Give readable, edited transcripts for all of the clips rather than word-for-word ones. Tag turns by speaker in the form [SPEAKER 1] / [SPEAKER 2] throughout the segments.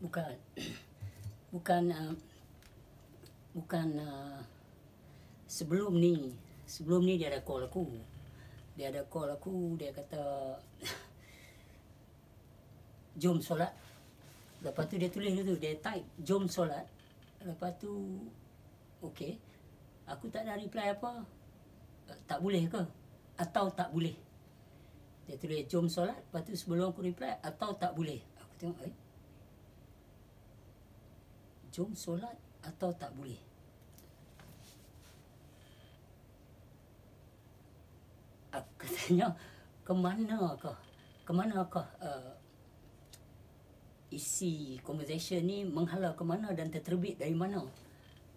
[SPEAKER 1] bukan bukan bukan sebelum ni dia ada call aku. Dia kata jom solat. Lepas tu dia tulis tu, dia type jom solat. Lepas tu okey, aku tak ada reply apa. Tak boleh ke atau tak boleh. Dia tulis jom solat. Lepas tu sebelum aku reply atau tak boleh, aku tengok jom solat atau tak boleh. Aku tanya, kemanakah isi conversation ni menghala ke mana dan terterbit dari mana.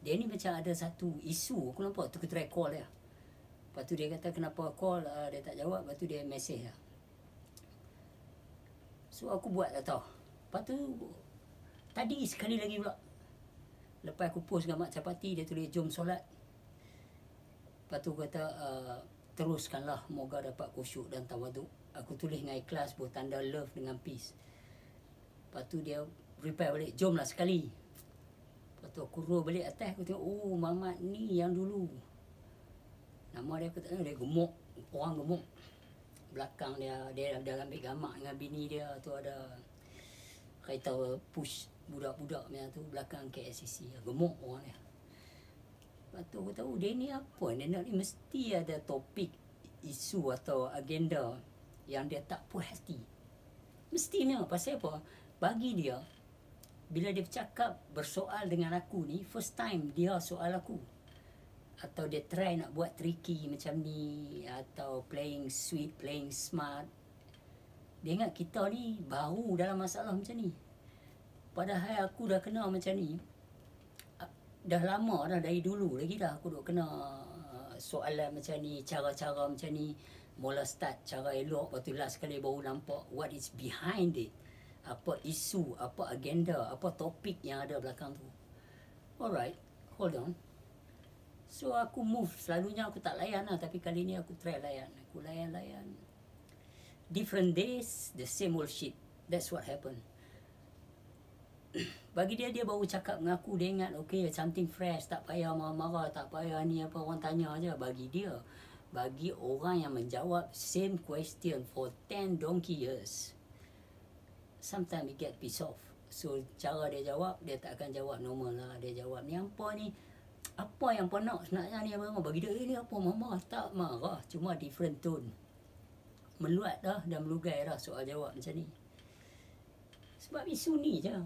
[SPEAKER 1] Dia ni macam ada satu isu, aku nampak tu, aku try call dia. Lepas tu dia kata kenapa call, dia tak jawab. Lepas tu dia message dia. So aku buat lah tau. Lepas tu tadi sekali lagi pula, lepas aku post gambar capati, dia tulis jom solat. Lepas tu kata teruskanlah, moga dapat khusyuk dan tawaduk. Aku tulis dengan ikhlas, bertanda love dengan peace. Lepas tu dia reply balik, jomlah sekali. Lepas tu aku roll balik atas, aku tengok, oh Mamat ni yang dulu. Nama dia aku tak tahu, dia gemuk, orang gemuk. Belakang dia dah ambil gambar dengan bini dia tu, ada kereta push budak-budak macam tu, belakang KLCC. Gemuk orang dia. Lepas tu aku tahu dia ni apa, dia nak ni mesti ada topik, isu atau agenda yang dia tak puas hati. Mestinya, pasal apa? Bagi dia, bila dia bercakap, bersoal dengan aku ni, first time dia soal aku. Atau dia try nak buat tricky macam ni, atau playing sweet, playing smart. Dia ingat kita ni baru dalam masalah macam ni. Padahal aku dah kenal macam ni dah lama dah, dari dulu lagi dah aku duk kena soalan macam ni, cara-cara macam ni. Mula start cara elok, lepas tu last kali baru nampak what is behind it. Apa isu, apa agenda, apa topik yang ada belakang tu. Alright, hold on. So aku move, selalunya aku tak layan lah, tapi kali ni aku try layan. Aku layan. Different days, the same old shit. That's what happened. Bagi dia baru cakap dengan aku, dia ingat okay, something fresh, tak payah marah-marah, tak payah ni apa, orang tanya aja. Bagi dia, bagi orang yang menjawab same question for 10 donkey years, sometimes we get pissed off. So cara dia jawab, dia tak akan jawab normal lah. Dia jawab ni apa ni, apa yang kau nak sebenarnya ni apa. Bagi dia ni apa, mama tak marah, cuma different tone. Meluat dah dan melugai dah soal jawab macam ni. Sebab isu ni je,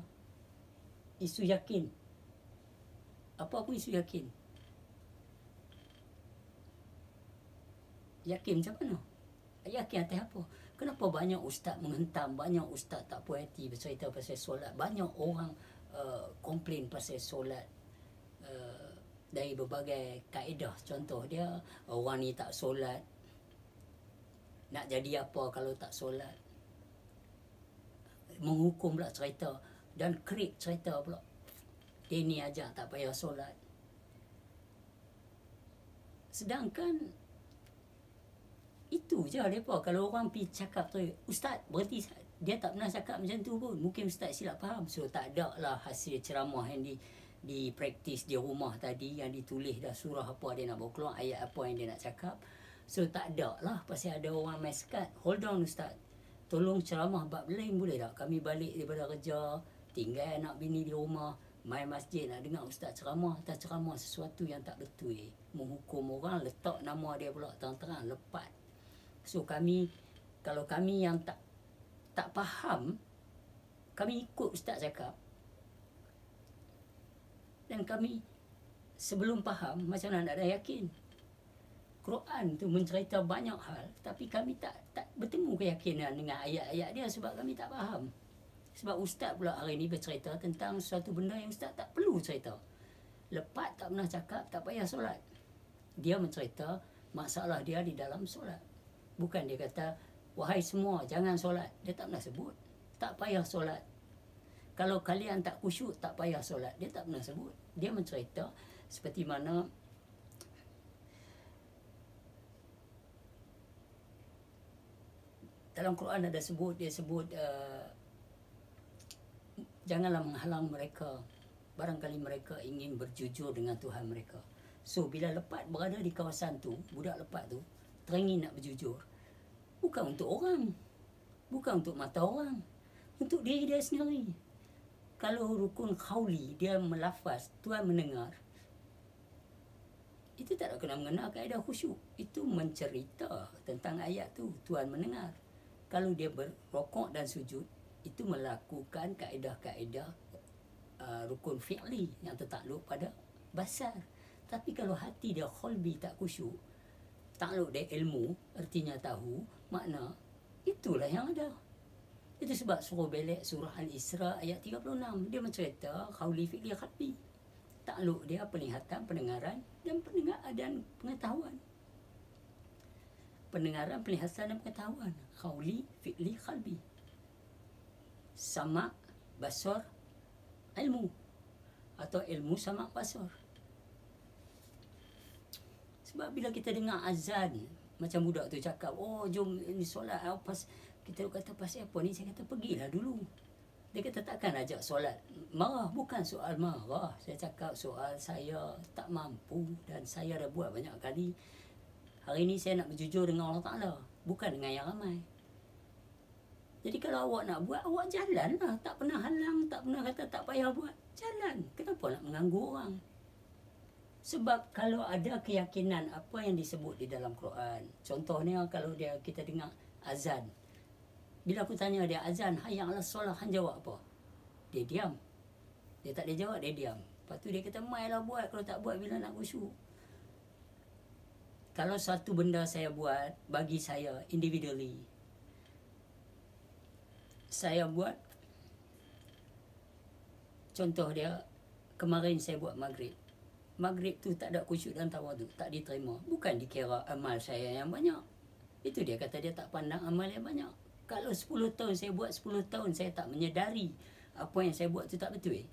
[SPEAKER 1] isu yakin. Apa isu yakin? Yakin macam mana? Yakin atas apa? Kenapa banyak ustaz menghentam, banyak ustaz tak puas hati bercerita pasal solat, banyak orang komplain pasal solat dari berbagai kaedah. Contoh dia, orang ni tak solat, nak jadi apa kalau tak solat. Menghukum pula cerita dan create cerita pula. Dia ni ajar tak payah solat. Sedangkan itu je mereka. Kalau orang pergi cakap tu, ustaz berhenti, dia tak pernah cakap macam tu pun. Mungkin ustaz silap faham. So tak ada lah hasil ceramah yang di praktis di rumah tadi, yang ditulis dah surah apa dia nak bawa keluar, ayat apa yang dia nak cakap. So tak ada lah, pasal ada orang maskat. Hold on ustaz, tolong ceramah bab lain boleh tak? Kami balik daripada kerja, tinggal anak bini di rumah, main masjid, nak dengar ustaz ceramah. Tak ceramah sesuatu yang tak betul, menghukum orang, letak nama dia pula terang-terang, lepat. So kami, kalau kami yang tak faham, kami ikut ustaz cakap. Dan kami sebelum faham, macam mana nak ada yakin? Quran tu mencerita banyak hal, tapi kami tak bertemu keyakinan dengan ayat-ayat dia sebab kami tak faham. Sebab ustaz pula hari ni bercerita tentang suatu benda yang ustaz tak perlu cerita. Lepas tak pernah cakap tak payah solat. Dia mencerita masalah dia di dalam solat. Bukan dia kata, wahai semua jangan solat. Dia tak pernah sebut tak payah solat. Kalau kalian tak khusyuk, tak payah solat. Dia tak pernah sebut. Dia mencerita seperti mana dalam Quran ada sebut, dia sebut Janganlah menghalang mereka. Barangkali mereka ingin berjujur dengan Tuhan mereka. So, bila lepat berada di kawasan tu, budak lepat tu, teringin nak berjujur. Bukan untuk orang. Bukan untuk mata orang. Untuk diri dia sendiri. Kalau rukun khawli, dia melafaz, Tuhan mendengar. Itu tak nak kena mengenal kaedah khusyuk. Itu mencerita tentang ayat tu, Tuhan mendengar. Kalau dia berrokok dan sujud, itu melakukan kaedah-kaedah rukun fi'li yang tertakluk pada basar. Tapi kalau hati dia qalbi tak khusyuk, takluk dia ilmu, artinya tahu, makna, itulah yang ada. Itu sebab surah Belek, surah Al-Isra ayat 36, dia mencerita qawli fi'li qalbi. Takluk dia penglihatan, pendengaran dan pengetahuan. Pendengaran, penglihatan dan pengetahuan. Qawli fi'li qalbi. Sama' basar ilmu, atau ilmu sama' basar. Sebab bila kita dengar azan, macam budak tu cakap, oh jom ni solat, kita kata pasal apa ni, saya kata pergilah dulu. Dia kata takkan ajak solat marah. Bukan soal marah, saya cakap soal saya tak mampu dan saya dah buat banyak kali. Hari ni saya nak berjujur dengan Allah Ta'ala, bukan dengan yang ramai. Jadi kalau awak nak buat, awak jalan lah. Tak pernah halang, tak pernah kata tak payah buat. Jalan. Kenapa nak mengganggu orang? Sebab kalau ada keyakinan apa yang disebut di dalam Quran. Contohnya kalau kita dengar azan. Bila aku tanya dia azan, hayya 'alas solah, Han jawab apa? Dia diam. Dia tak ada jawab, dia diam. Lepas tu dia kata, mailah buat. Kalau tak buat, bila nak khusyuk? Kalau satu benda saya buat, bagi saya individually, saya buat, contoh dia, kemarin saya buat maghrib. Maghrib tu tak ada khusyuk dan tawaduk, tak diterima. Bukan dikira amal saya yang banyak. Itu dia kata dia tak pandang amal yang banyak. Kalau 10 tahun saya buat, 10 tahun saya tak menyedari apa yang saya buat tu tak betul,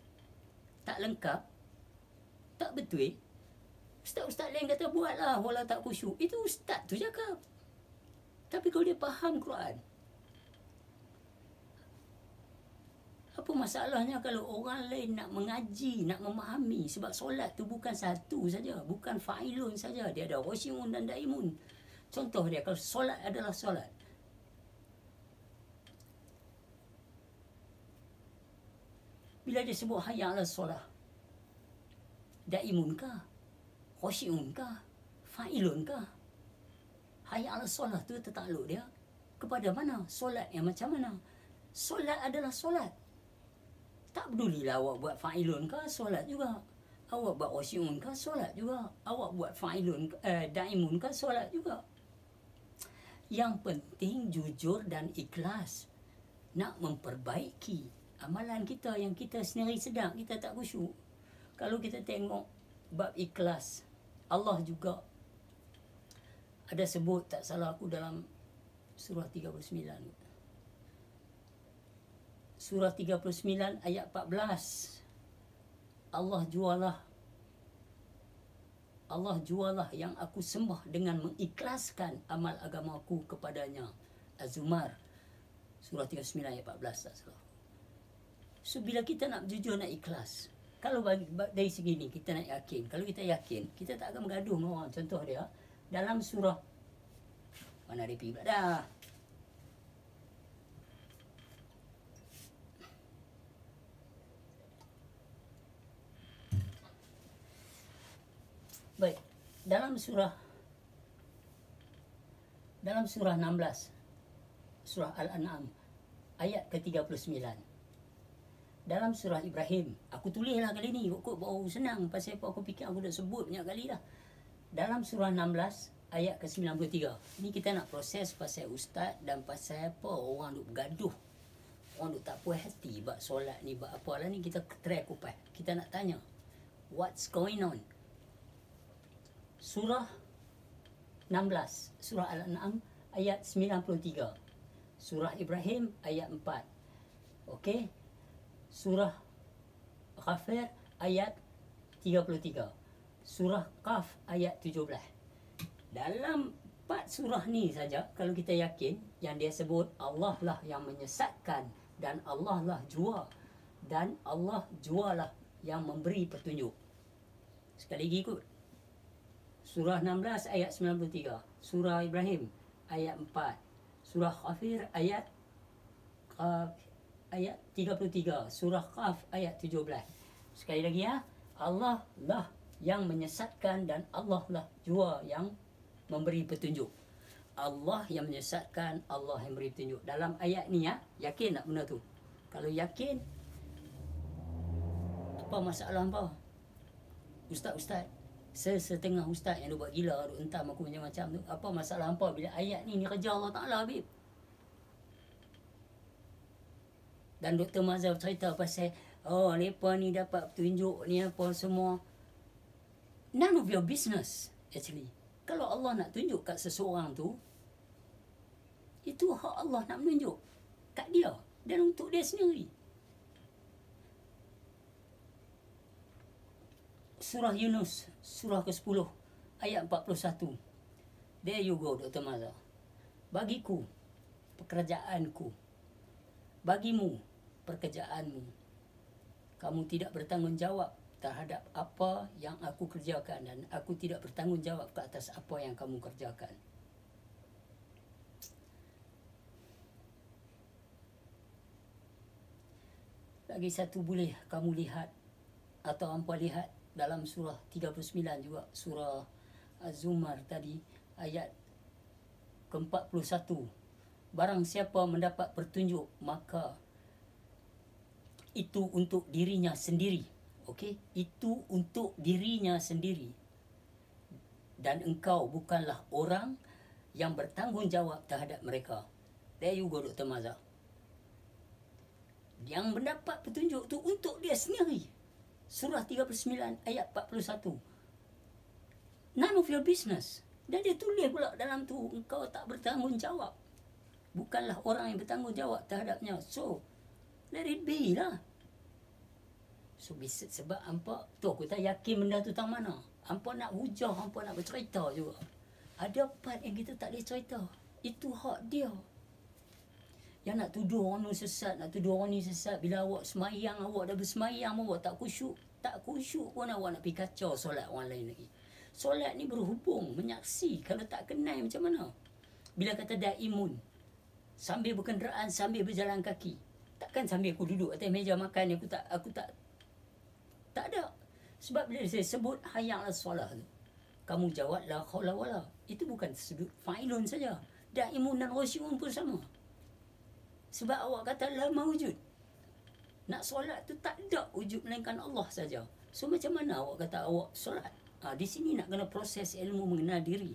[SPEAKER 1] tak lengkap, tak betul. Ustaz-ustaz lain kata buatlah walau tak khusyuk. Itu ustaz tu cakap. Tapi kalau dia faham Quran, apa masalahnya kalau orang lain nak mengaji, nak memahami? Sebab solat tu bukan satu saja, bukan fa'ilun saja. Dia ada khusyi'un dan daimun. Contoh dia, kalau solat adalah solat, bila dia sebut hayya 'alas solah, daimun kah? Khusyi'un kah? Fa'ilun kah? Hayya 'alas solah tu tertakluk dia kepada mana? Solat yang macam mana? Solat adalah solat. Tak pedulilah awak buat fa'ilun kah, solat juga. Awak buat khusyi'un kah, solat juga. Awak buat fa'ilun daimun kah, solat juga. Yang penting jujur dan ikhlas. Nak memperbaiki amalan kita yang kita sendiri sedang kita tak khusyuk. Kalau kita tengok bab ikhlas, Allah juga ada sebut, tak salah aku, dalam surah 39. Surah 39 ayat 14. Allah jualah yang aku sembah dengan mengikhlaskan amal agamaku kepadanya. Az-Zumar surah 39 ayat 14, tak salah. So bila kita nak jujur, nak ikhlas, kalau dari segi ni kita nak yakin. Kalau kita yakin, kita tak akan bergaduh dengan orang. Contoh dia dalam surah, mana dia pergi pula dah. Baik, dalam surah 16, surah Al-An'am ayat ke-39. Dalam surah Ibrahim, aku tulislah kali ni, kok baru senang, pasal apa aku fikir aku dah sebut banyak kali dah. Dalam surah 16 ayat ke-93. Ni kita nak proses pasal ustaz dan pasal apa orang duk bergaduh. Orang duk tak puas hati bab solat ni, bab apa lah ni, kita try kupas. Kita nak tanya, what's going on? Surah 16, surah Al-An'am ayat 93. Surah Ibrahim ayat 4. Okey. Surah Ghafir ayat 33. Surah Qaf ayat 17. Dalam 4 surah ni saja, kalau kita yakin yang dia sebut Allah lah yang menyesatkan dan Allah lah jua dan Allah jualah yang memberi petunjuk. Sekali lagi ikut. Surah 16 ayat 93, Surah Ibrahim ayat 4, Surah Ghafir ayat 33, Surah Qaf ayat 17. Sekali lagi ya, Allah lah yang menyesatkan dan Allah lah jua yang memberi petunjuk. Allah yang menyesatkan, Allah yang memberi petunjuk. Dalam ayat ni ya, yakin tak benda tu? Kalau yakin, apa masalah hampa? Ustaz-ustaz, setengah ustaz yang dia buat gila, duk hentam aku macam-macam tu. Apa masalah hampa bila ayat ni kerja Allah Ta'ala, Habib? Dan Dr. Mazhab cerita pasal, oh, mereka ni dapat petunjuk ni apa semua. None of your business, actually. Kalau Allah nak tunjuk kat seseorang tu, itu hak Allah nak menunjuk kat dia dan untuk dia sendiri. Surah Yunus, surah ke-10, ayat 41. There you go, Dr. Mazhar. Bagiku, pekerjaanku. Bagimu, pekerjaanmu. Kamu tidak bertanggungjawab terhadap apa yang aku kerjakan dan aku tidak bertanggungjawab ke atas apa yang kamu kerjakan. Lagi satu boleh kamu lihat atau hampa lihat dalam surah 39 juga, surah Az-Zumar tadi, ayat ke-41. Barang siapa mendapat petunjuk, maka itu untuk dirinya sendiri. Okey, itu untuk dirinya sendiri. Dan engkau bukanlah orang yang bertanggungjawab terhadap mereka. There you go, Dr. Mazhar. Yang mendapat petunjuk tu untuk dia sendiri. Surah 39 ayat 41. None of your business. Dan dia tulis pula dalam tu, engkau tak bertanggungjawab. Bukanlah orang yang bertanggungjawab terhadapnya. So, let it be lah. So, sebab hampa, tu aku tak yakin benda tu tang mana. Hampa nak hujah, hampa nak bercerita juga. Ada part yang kita tak boleh cerita. Itu hak dia. Yang nak tuduh orang ni sesat, nak tuduh orang ni sesat. Bila awak semayang, awak dah bersemayang, awak tak khusyuk. Tak khusyuk pun awak nak pergi kacau solat orang lain lagi. Solat ni berhubung, menyaksi. Kalau tak kenal macam mana? Bila kata daimun, sambil berkenderaan, sambil berjalan kaki. Takkan sambil aku duduk atas meja makan, aku tak ada. Sebab bila saya sebut hayya 'alas solah tu, kamu jawab la haula wala. Itu bukan sudut fa'ilun saja. Daimun dan khusyi'un pun sama. Sebab awak kata la mawjud. Nak solat tu tak ada wujud melainkan Allah saja. So macam mana awak kata awak solat? Di sini nak kena proses ilmu mengenal diri.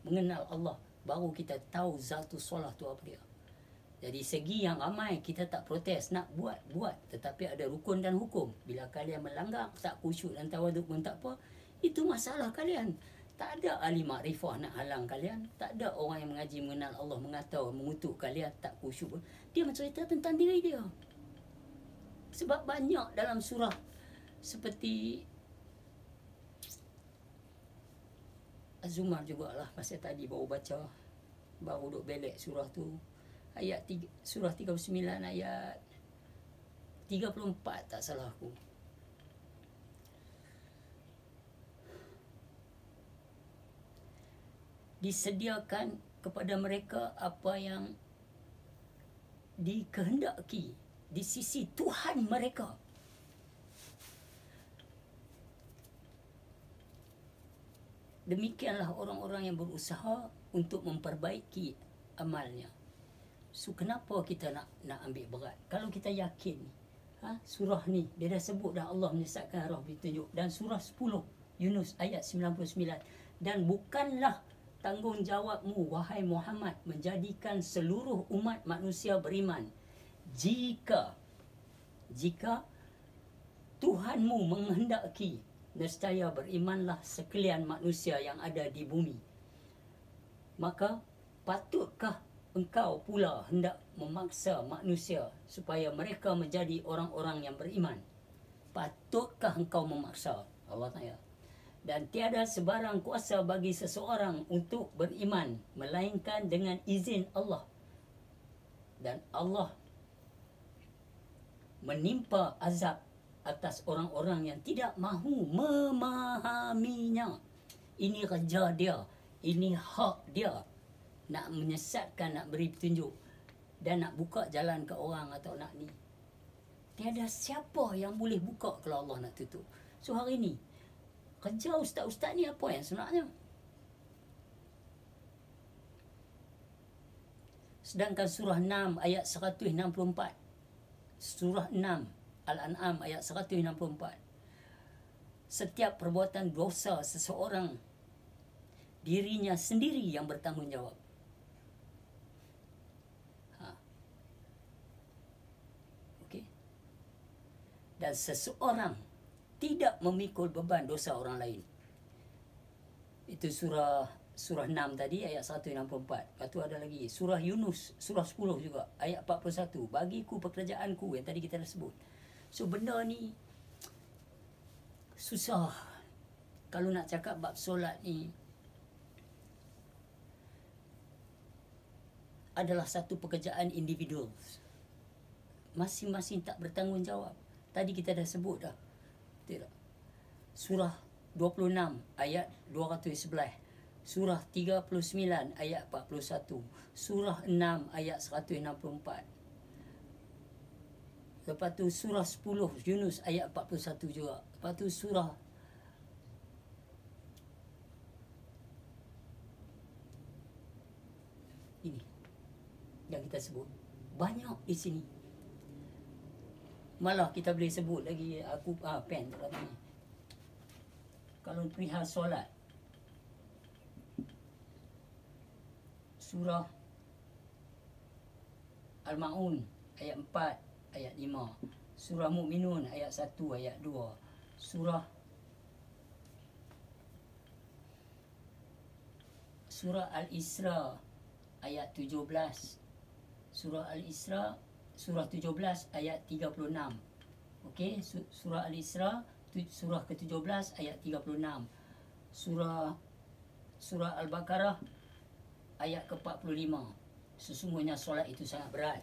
[SPEAKER 1] Mengenal Allah. Baru kita tahu zatu solat tu apa dia. Jadi segi yang ramai kita tak protes, nak buat. Tetapi ada rukun dan hukum. Bila kalian melanggar, tak khusyuk dan tawaduk pun tak apa, itu masalah kalian. Tak ada ahli makrifah nak halang kalian. Tak ada orang yang mengaji mengenal Allah mengutuk kalian tak khusyuk. Dia mencerita tentang diri dia. Sebab banyak dalam surah seperti Az-Zumar jugalah, pasal tadi baru baca, baru duk belek surah tu. Surah 39 ayat 34 tak salah aku. Disediakan kepada mereka apa yang dikehendaki di sisi Tuhan mereka. Demikianlah orang-orang yang berusaha untuk memperbaiki amalnya. So, kenapa kita nak ambil berat? Kalau kita yakin, surah ni, dia dah sebut dah Allah menyesatkan roh petunjuk. Dan surah 10, Yunus ayat 99. Dan bukanlah tanggungjawabmu, wahai Muhammad, menjadikan seluruh umat manusia beriman. Jika Tuhanmu menghendaki, nescaya berimanlah sekalian manusia yang ada di bumi. Maka patutkah engkau pula hendak memaksa manusia supaya mereka menjadi orang-orang yang beriman? Patutkah engkau memaksa? Allah tanya. Dan tiada sebarang kuasa bagi seseorang untuk beriman melainkan dengan izin Allah. Dan Allah menimpa azab atas orang-orang yang tidak mahu memahaminya. Ini kerja dia, ini hak dia, nak menyesatkan, nak beri petunjuk dan nak buka jalan ke orang atau nak ni. Tiada siapa yang boleh buka kalau Allah nak tutup. So hari ni kerja ustaz-ustaz ni apa yang sebenarnya? Sedangkan surah 6 ayat 164. Surah 6 Al-An'am ayat 164. Setiap perbuatan dosa seseorang, dirinya sendiri yang bertanggungjawab. Okey. Dan seseorang tidak memikul beban dosa orang lain. Itu surah 6 tadi ayat 164. Lepas tu ada lagi surah Yunus surah 10 juga ayat 41. Bagiku pekerjaanku, yang tadi kita dah sebut. So benda ni susah. Kalau nak cakap bab solat ni adalah satu pekerjaan individu. Masing-masing tak bertanggungjawab. Tadi kita dah sebut dah. Tidak. Surah 26 ayat 211. Surah 39 ayat 41. Surah 6 ayat 164. Lepas tu surah 10 Yunus ayat 41 juga. Lepas tu surah ini yang kita sebut. Banyak di sini. Malah kita boleh sebut lagi, aku pen tak ni. Kalau perihal solat, surah Al-Ma'un ayat 4 ayat 5, surah Mu'minun ayat 1 ayat 2, surah Al-Isra ayat 17, surah Al-Isra surah 17 ayat 36. Okey, surah Al-Isra surah ke-17 ayat 36. Surah Al-Baqarah ayat ke-45. Sesungguhnya solat itu sangat berat.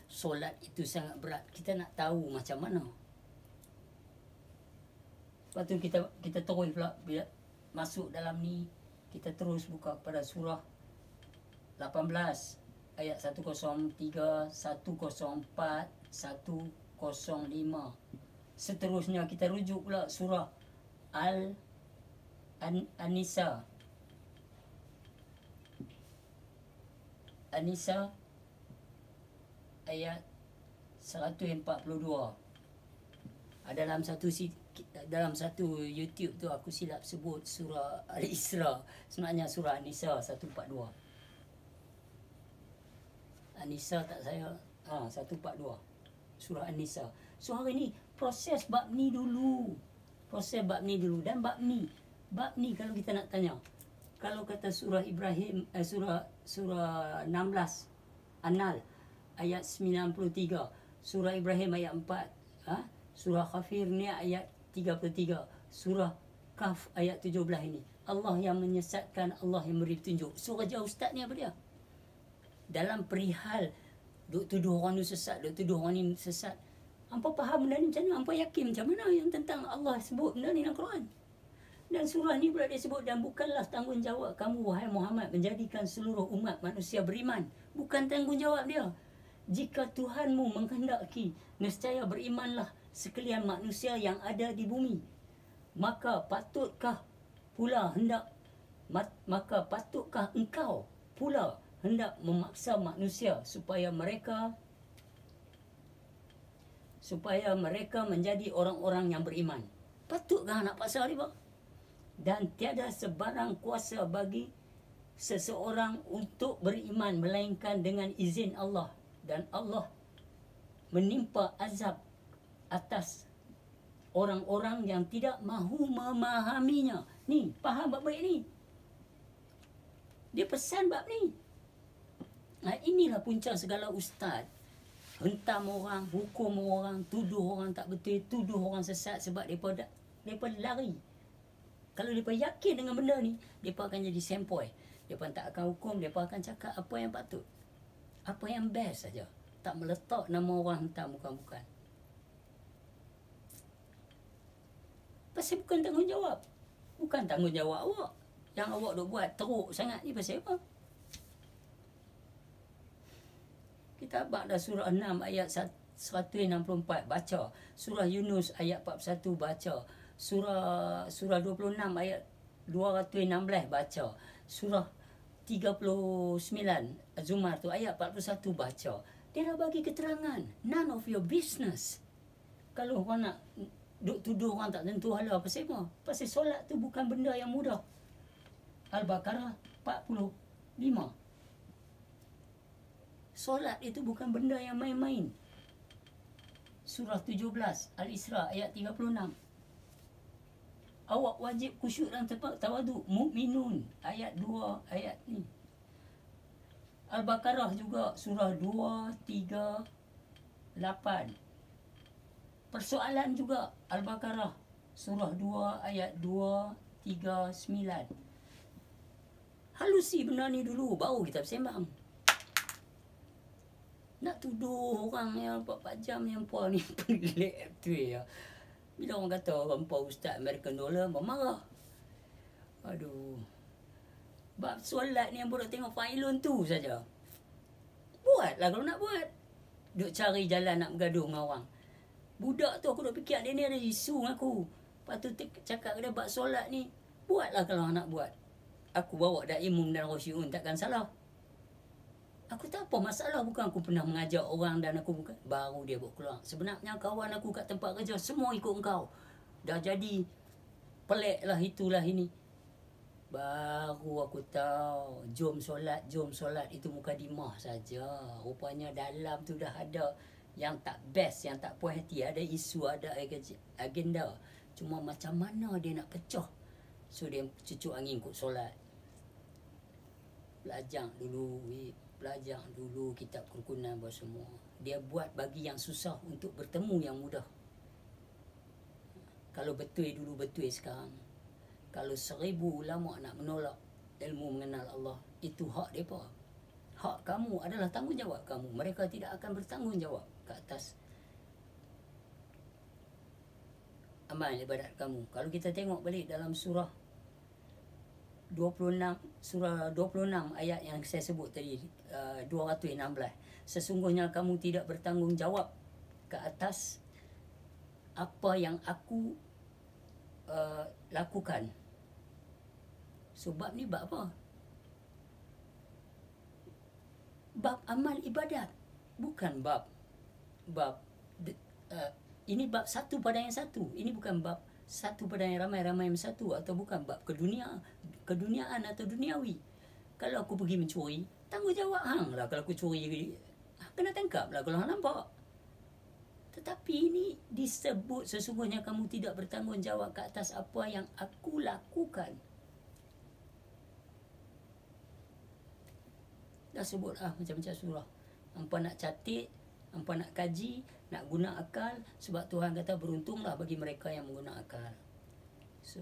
[SPEAKER 1] Solat itu sangat berat. Kita nak tahu macam mana. Lepas tu kita terus pula bila masuk dalam ni, kita terus buka pada surah 18 ayat 103, 104, 105. Seterusnya kita rujuk pula surah An-Nisa. An-Nisa ayat 142. Dalam satu YouTube tu aku silap sebut surah Al-Isra. Sebenarnya surah An-Nisa 142. An-Nisa tak saya 142. Surah An-Nisa. So hari ni proses bab ni dulu. Dan bab ni kalau kita nak tanya, kalau kata surah Ibrahim, surah 16 An-Nahl ayat 93, surah Ibrahim ayat 4, surah Ghafir ni ayat 33, surah Kahf ayat 17 ini. Allah yang menyesatkan, Allah yang beri petunjuk. So kerja ustaz ni apa dia? Dalam perihal duk tuduh orang ni sesat, duk tuduh orang ni sesat. Hampa faham benda ni macam mana? Hampa yakin macam mana yang tentang Allah sebut benda ni dalam Quran? Dan surah ni pula dia sebut, dan bukanlah tanggungjawab kamu wahai Muhammad menjadikan seluruh umat manusia beriman. Bukan tanggungjawab dia. Jika Tuhanmu menghendaki, nescaya berimanlah sekalian manusia yang ada di bumi. Maka patutkah engkau pula hendak memaksa manusia supaya mereka menjadi orang-orang yang beriman? Patutkah nak paksa dia? Dan tiada sebarang kuasa bagi seseorang untuk beriman melainkan dengan izin Allah, dan Allah menimpa azab atas orang-orang yang tidak mahu memahaminya. Ni, faham baik-baik ni. Dia pesan bab ni. Inilah punca segala ustaz. Hentam orang, hukum orang, tuduh orang tak betul, tuduh orang sesat sebab mereka lari. Kalau mereka yakin dengan benda ni, mereka akan jadi sempoi. Mereka tak akan hukum, mereka akan cakap apa yang patut, apa yang best saja. tak meletak nama orang hentam bukan-bukan. Pasal bukan tanggungjawab. Bukan tanggungjawab awak. Yang awak duk buat teruk sangat ni pasal apa? Kita abang dah surah 6 ayat 164 baca. Surah Yunus ayat 41 baca. Surah 26 ayat 216 baca. Surah 39 Zumar tu ayat 41 baca. Dia dah bagi keterangan. None of your business. Kalau orang nak duk tuduh orang tak tentu hala pasal apa? Pasal solat tu bukan benda yang mudah. Al-Baqarah 45. Solat itu bukan benda yang main-main. Surah 17 Al-Isra ayat 36. Awak wajib khusyuk dan tawaduk. Mukminun ayat 2 ayat ni. Al-Baqarah juga surah 2, 3, 8. Persoalan juga Al-Baqarah surah 2 ayat 2, 3, 9. Halusi benda ni dulu baru kita bersembang. Nak tuduh orang yang 4 jam yang puan ni pelik tu ya. Bila orang kata orang puan Ustaz American Dollar marah. Aduh. Bab solat ni yang budak tengok Failun tu saja. Buatlah kalau nak buat. Duk cari jalan nak bergaduh dengan orang. Budak tu aku duk fikir dia ni ada isu dengan aku. Lepas tu cakap dia bab solat ni. Buatlah kalau nak buat. Aku bawa Daimum dan Rosyiun takkan salah. Aku tak apa masalah, bukan aku pernah mengajak orang dan aku bukan. Baru dia buat keluar. Sebenarnya kawan aku kat tempat kerja semua ikut engkau. Dah jadi pelik lah itulah ini. Baru aku tahu jom solat itu mukadimah saja. Rupanya dalam tu dah ada yang tak best, yang tak puas hati. Ada isu, ada agenda. Cuma macam mana dia nak pecah. So dia cucuk angin ikut solat. Belajar dulu kitab kerukunan buat semua. Dia buat bagi yang susah untuk bertemu yang mudah. Kalau betul dulu, betul sekarang. Kalau 1000 ulama nak menolak ilmu mengenal Allah, itu hak mereka. Hak kamu adalah tanggungjawab kamu. Mereka tidak akan bertanggungjawab ke atas amal ibadat kamu. Kalau kita tengok balik dalam surah 26 ayat yang saya sebut tadi, 216. Sesungguhnya kamu tidak bertanggungjawab ke atas apa yang aku lakukan. So bab ni bab apa? Bab amal ibadat. Bukan bab ini bab satu pada yang satu. Ini bukan bab satu pada yang ramai-ramai yang satu. Atau bukan bab keduniaan atau duniawi. Kalau aku pergi mencuri, tanggungjawab hang lah. Kalau aku curi, kena tangkap lah kalau hang nampak. Tetapi ini disebut sesungguhnya kamu tidak bertanggungjawab ke atas apa yang aku lakukan. Dah sebut macam-macam surah. Hampa nak catat, hampa nak kaji, nak guna akal. Sebab Tuhan kata beruntunglah bagi mereka yang mengguna akal. So,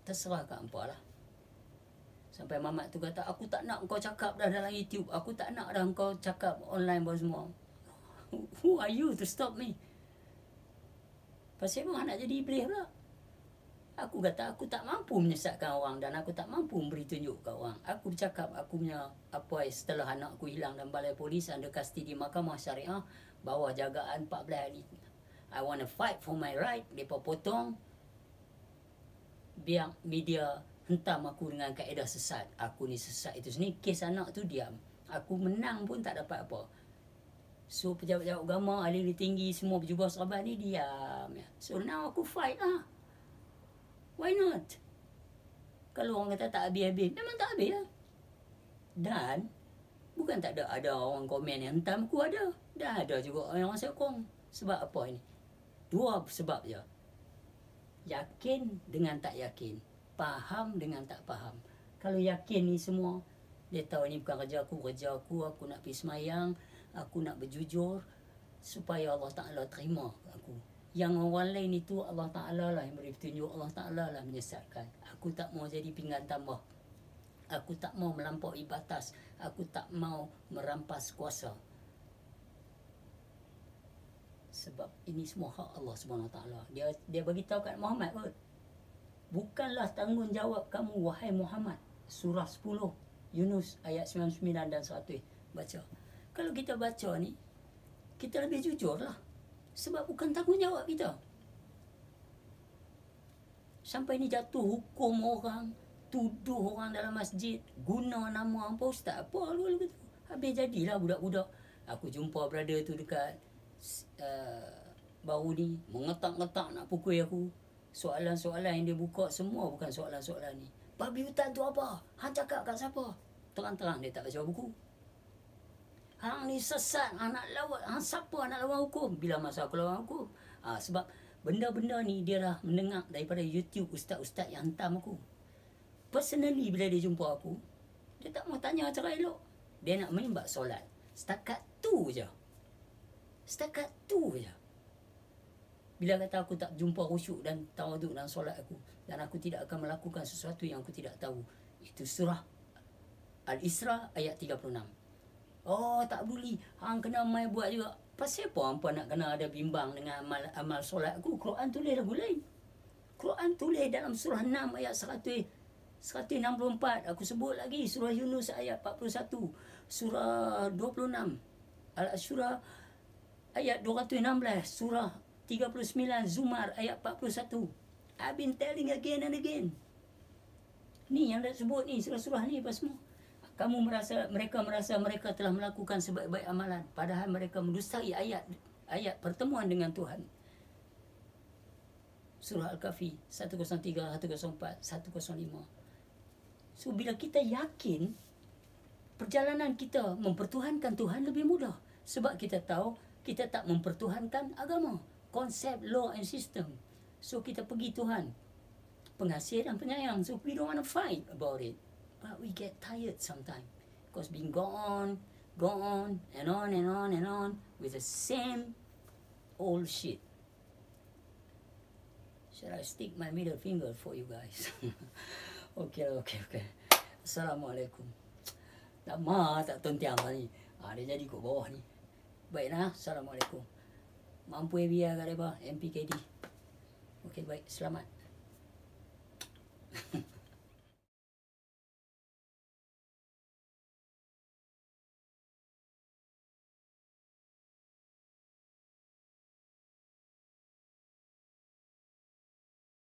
[SPEAKER 1] terserah kat hampa lah. Sampai mamat tu kata, aku tak nak kau cakap dah dalam YouTube. Aku tak nak dah kau cakap online buat semua. Who are you to stop me? Pasal memang nak jadi iblis pula. Aku kata aku tak mampu menyesatkan orang dan aku tak mampu memberi tunjuk kat orang. Aku bercakap aku punya apa setelah anak aku hilang dalam balai polis under custody mahkamah syariah bawah jagaan 14 hari. I want to fight for my right. Mereka potong. Biar media hentam aku dengan kaedah sesat. Aku ni sesat itu sini. Kes anak tu diam. Aku menang pun tak dapat apa. So pejabat-pejabat agama, ahli tinggi semua berjubah sahabat ni diam. So now aku fight lah. Why not? Kalau orang kata tak habis-habis, memang tak habis lah. Dan bukan tak ada orang komen yang hentam aku, ada. Dah ada juga orang sokong. Sebab apa ini? Dua sebab je. Yakin dengan tak yakin. Faham dengan tak faham. Kalau yakin ni semua, dia tahu ni bukan kerja aku nak pergi semayang, aku nak berjujur supaya Allah Ta'ala terima aku. Yang orang lain itu Allah Ta'ala lah yang beri petunjuk, Allah Ta'ala lah menyesatkan. Aku tak mau jadi pinggan tambah. Aku tak mau melampaui batas. Aku tak mau merampas kuasa. Sebab ini semua hak Allah SWT. Dia bagi tahu kat Muhammad pun, bukanlah tanggungjawab kamu wahai Muhammad. Surah 10 Yunus ayat 99 dan 100. Baca. Kalau kita baca ni, kita lebih jujur lah. Sebab bukan tanggungjawab kita. Sampai ni jatuh hukum orang, tuduh orang dalam masjid, guna nama apa ustaz, apa lalu gitu. Habis jadilah budak-budak. Aku jumpa brother tu dekat baru ni, mengetak-ngetak nak pukul aku. Soalan-soalan yang dia buka semua bukan soalan-soalan ni. Babi hutan tu apa? Hang cakap kat siapa? Terang-terang dia tak baca buku. Hang ni sesat, hang nak lawan, hang siapa nak lawan hukum? Bila masa aku lawan hukum? Sebab benda-benda ni dia dah mendengar daripada YouTube ustaz-ustaz yang hantam aku. Personally bila dia jumpa aku, dia tak mau tanya cara elok. Dia nak main bab solat. Setakat tu je. Setakat tu je. Bila kata aku tak jumpa khusyuk dan tawaduk dalam solat aku, dan aku tidak akan melakukan sesuatu yang aku tidak tahu. Itu surah Al-Isra ayat 36. Oh, tak peduli. Hang kena mai buat juga. Pasal apa hampa nak kena ada bimbang dengan amal solat aku? Quran tulis lagu lain. Quran tulis dalam surah 6 ayat 164. Aku sebut lagi surah Yunus ayat 41. Surah 26 Al-Asyura ayat 216. Surah 39 Zumar ayat 41. I've been telling again and again. Ni yang dah sebut ni, surah-surah ni apa semua. Mereka merasa mereka telah melakukan sebaik-baik amalan, padahal mereka mendustai ayat pertemuan dengan Tuhan. Surah Al-Kahfi 103, 104, 105. So bila kita yakin, perjalanan kita mempertuhankan Tuhan lebih mudah. Sebab kita tahu kita tak mempertuhankan agama, konsep, law and system. So kita pergi Tuhan, pengasih dan penyayang. So we don't want to fight about it. But we get tired sometimes. Because being go on, and on, with the same old shit. Shall I stick my middle finger for you guys? Okay. Assalamualaikum. Lama tak tontiang ni. Dia jadi kat bawah ni. Baiklah, Assalamualaikum. Mampu biar kat mereka, MPKD. Okay, baik. Selamat.